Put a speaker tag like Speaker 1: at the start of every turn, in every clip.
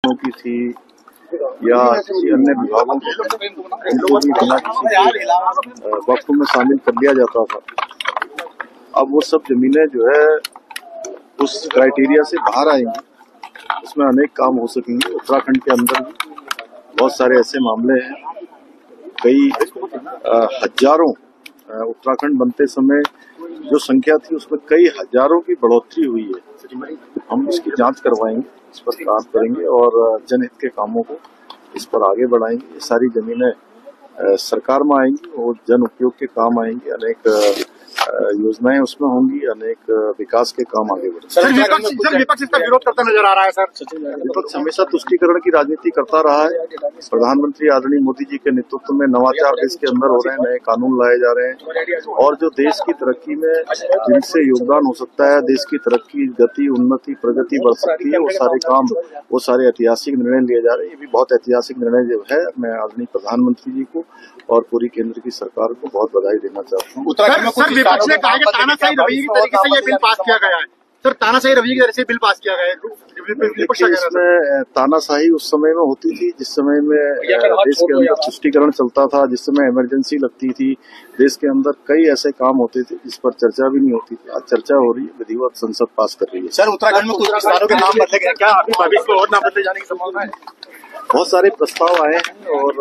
Speaker 1: विकासों की थी या किसी अन्य विभागों की, इनको भी बिना किसी वक्त में शामिल कर लिया जाता था। अब वो सब जमीनें जो है उस क्राइटेरिया से बाहर आएंगी, उसमें अनेक काम हो सकेंगे। उत्तराखंड के अंदर भी बहुत सारे ऐसे मामले हैं, कई हजारों, उत्तराखंड बनते समय जो संख्या थी उसमें कई हजारों की बढ़ोतरी हुई है। हम इसकी जांच करवाएंगे, इस पर काम करेंगे और जनहित के कामों को इस पर आगे बढ़ाएंगे। ये सारी जमीनें सरकार में आएंगी और जन उपयोग के काम आएंगे, अनेक योजनाएं उसमें होंगी, अनेक विकास के काम आगे बढ़ेंगे।
Speaker 2: सर विपक्ष इसका विरोध करता नजर आ रहा है। सर
Speaker 1: विपक्ष हमेशा तुष्टीकरण की राजनीति करता रहा है। प्रधानमंत्री आदरणीय मोदी जी के नेतृत्व में नवाचार देश के अंदर हो रहे हैं, नए कानून लाए जा रहे हैं और जो देश की तरक्की में जिनसे योगदान हो सकता है, देश की तरक्की, गति, उन्नति, प्रगति बढ़ सकती है, वो सारे काम, वो सारे ऐतिहासिक निर्णय लिए जा रहे हैं। ये भी बहुत ऐतिहासिक निर्णय जो है, मैं आदरणीय प्रधानमंत्री जी को और पूरी केंद्र की सरकार को बहुत बधाई देना चाहता हूँ।
Speaker 2: उत्तराखंड में कुछ विपक्ष ने कहा कि तानाशाही रवैये की तरीके से ये बिल पास किया गया है। सर तानाशाही रवैये की तरीके से बिल पास किया गया है।
Speaker 1: इसमें तानाशाही उस समय में होती थी जिस समय में देश के अंदर तुष्टीकरण चलता था, जिस समय इमरजेंसी लगती थी, देश के अंदर कई ऐसे काम होते थे जिस पर चर्चा भी नहीं होती थी। आज चर्चा हो रही है, विधिवत संसद पास कर रही है।
Speaker 2: सर उत्तराखंड में कुछ विस्तारों के नाम बदले गए, क्या अभी भविष्य में और नाम बदले जाने की संभावना है?
Speaker 1: बहुत सारे प्रस्ताव आए हैं और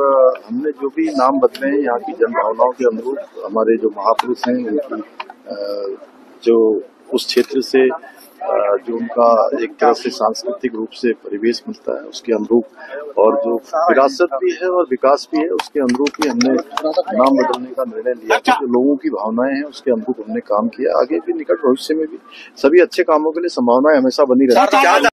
Speaker 1: हमने जो भी नाम बदले हैं यहाँ की जन भावनाओं के अनुरूप, हमारे जो महापुरुष हैं उनकी जो उस क्षेत्र से जो उनका एक तरह से सांस्कृतिक रूप से परिवेश मिलता है उसके अनुरूप और जो विरासत भी है और विकास भी है उसके अनुरूप ही हमने नाम बदलने का निर्णय लिया। जो लोगों की भावनाएं हैं उसके अनुरूप हमने काम किया। आगे भी निकट भविष्य में भी सभी अच्छे कामों के लिए संभावनाएं हमेशा बनी रहती है।